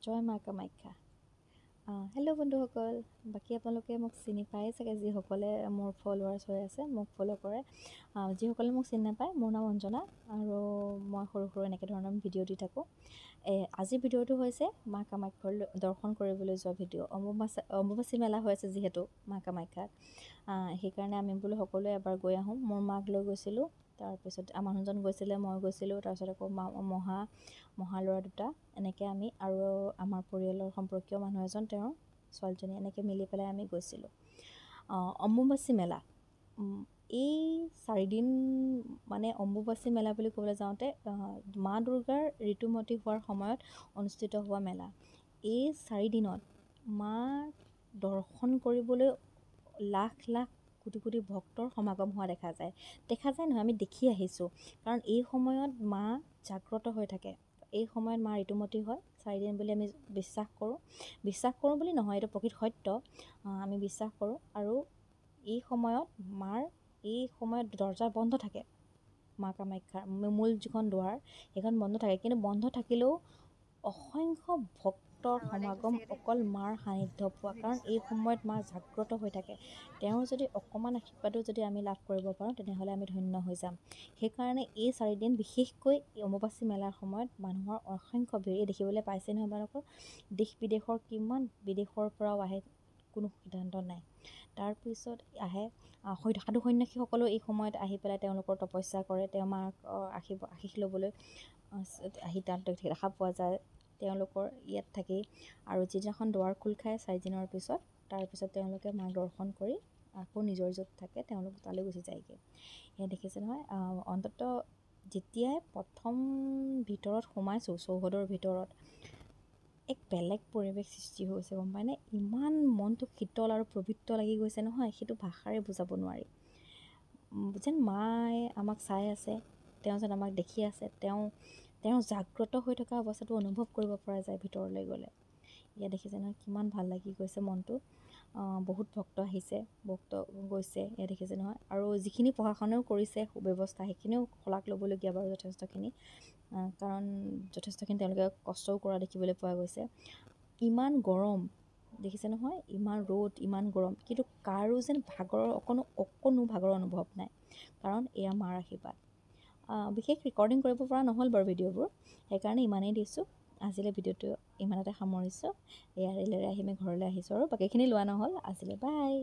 জয় মা কামাখ্যা। হেল্ল' বন্ধুসকল, বাকী আপোনালোকে মোক চিনি পায় চাগে, যিসকলে মোৰ ফলোৱাৰ্ছ হৈ আছে, মোক ফ'ল' কৰে। যিসকলে মোক চিনি নাপায়, মোৰ নাম অঞ্জনা আৰু মই সৰু সৰু এনেকৈ ধৰণৰ ভিডিঅ' দি থাকোঁ। আজিৰ ভিডিঅ'টো হৈছে মা কামাখ্যাৰ দৰ্শন কৰিবলৈ যোৱা ভিডিঅ'। অম্বুবাচী মেলা হৈ আছে যিহেতু মা কামাখ্যাত, সেইকাৰণে আমি বোলো সকলোৱে এবাৰ গৈ আহোঁ। মোৰ মাক লৈ গৈছিলোঁ, তাৰপিছত আমাৰ মানুহজন গৈছিলে, মই গৈছিলোঁ, তাৰপিছত আকৌ মহা ল'ৰা দুটা, এনেকৈ আমি আৰু আমাৰ পৰিয়ালৰ সম্পৰ্কীয় মানুহ এজন, তেওঁৰ ছোৱালীজনী, এনেকৈ মিলি পেলাই আমি গৈছিলোঁ। অম্বুবাচী মেলা এই 4 দিন, মানে অম্বুবাচী মেলা বুলি ক'বলৈ যাওঁতে মা দুৰ্গাৰ ঋতুমতী হোৱাৰ সময়ত অনুষ্ঠিত হোৱা মেলা। এই 4 দিনত মা দৰ্শন কৰিবলৈ লাখ লাখ কোটি কোটি ভক্তৰ সমাগম হোৱা দেখা যায় নহয়, আমি দেখি আহিছোঁ। কাৰণ এই সময়ত মা জাগ্ৰত হৈ থাকে, এই সময়ত মা ঋতুমতী হয়। 4 দিন বুলি আমি বিশ্বাস কৰোঁ বুলি নহয়, এইটো প্ৰকৃত সত্য, আমি বিশ্বাস কৰোঁ। আৰু এই সময়ত দৰ্জা বন্ধ থাকে, মা কামাখ্যাৰ মূল যিখন দুৱাৰ সেইখন বন্ধ থাকে, কিন্তু বন্ধ থাকিলেও অসংখ্য ভক্তৰ সমাগম অকল মাৰ সান্নিধ্য পোৱা, কাৰণ এই সময়ত মা জাগ্ৰত হৈ থাকে। তেওঁৰ যদি অকণমান আশীৰ্বাদো যদি আমি লাভ কৰিব পাৰোঁ, তেনেহ'লে আমি ধন্য হৈ যাম। সেইকাৰণে এই 4 দিন, বিশেষকৈ অম্বুবাচী মেলাৰ সময়ত মানুহৰ অসংখ্য ভিৰ। এই দেখিবলৈ পাইছে নহয় আপোনালোকৰ, দেশ বিদেশৰ কিমান, বিদেশৰ পৰাও আহে, কোনো সিদ্ধান্ত নাই। তাৰপিছত আহে সাধু সন্যাসীসকলেও এই সময়ত আহি পেলাই তেওঁলোকৰ তপস্যা কৰে, তেওঁ মাক আশীষ ল'বলৈ আহি তাত দেখা পোৱা যায়। তেওঁলোকৰ ইয়াত থাকেই, আৰু যিদিনাখন দুৱাৰ খোল খায় 4 দিনৰ পিছত, তাৰপিছত তেওঁলোকে মাক দৰ্শন কৰি আকৌ নিজৰ য'ত থাকে তেওঁলোক তালৈ গুচি যায়গৈ। সেয়া দেখিছে নহয়। অন্ততঃ যেতিয়াই প্ৰথম ভিতৰত সোমাইছোঁ, চৌহদৰ ভিতৰত, এক বেলেগ পৰিৱেশ সৃষ্টি হৈছে, গম পায়নে? ইমান মনটো শীতল আৰু পবিত্ৰ লাগি গৈছে নহয়, সেইটো ভাষাৰে বুজাব নোৱাৰি। যেন মায়ে আমাক চাই আছে, তেওঁ যেন আমাক দেখি আছে, তেওঁ জাগ্ৰত হৈ থকা অৱস্থাটো অনুভৱ কৰিব পৰা যায় ভিতৰলৈ গ'লে। এয়া দেখিছে নহয়, কিমান ভাল লাগি গৈছে মনটো। বহুত ভক্ত আহিছে, ভক্ত গৈছে, এয়া দেখিছে নহয়। আৰু যিখিনি প্ৰশাসনেও কৰিছে সুব্যৱস্থা, সেইখিনিও শলাগ ল'বলগীয়া বাৰু যথেষ্টখিনি, কাৰণ যথেষ্টখিনি তেওঁলোকে কষ্টও কৰা দেখিবলৈ পোৱা গৈছে। ইমান গৰম দেখিছে নহয়, ইমান ৰ'দ, ইমান গৰম, কিন্তু কাৰো যেন অকণো ভাগৰৰ অনুভৱ নাই, কাৰণ এয়া মাৰ আশীৰ্বাদ। বিশেষ ৰেকৰ্ডিং কৰিব পৰা নহ'ল বাৰু ভিডিঅ'বোৰ, সেইকাৰণে ইমানেই দিছোঁ। আজিলৈ ভিডিঅ'টো ইমানতে সামৰিছোঁ। এয়া ৰেলেৰে আহি আমি ঘৰলৈ আহিছোঁ, আৰু বাকীখিনি লোৱা নহ'ল। আজিলৈ বাই।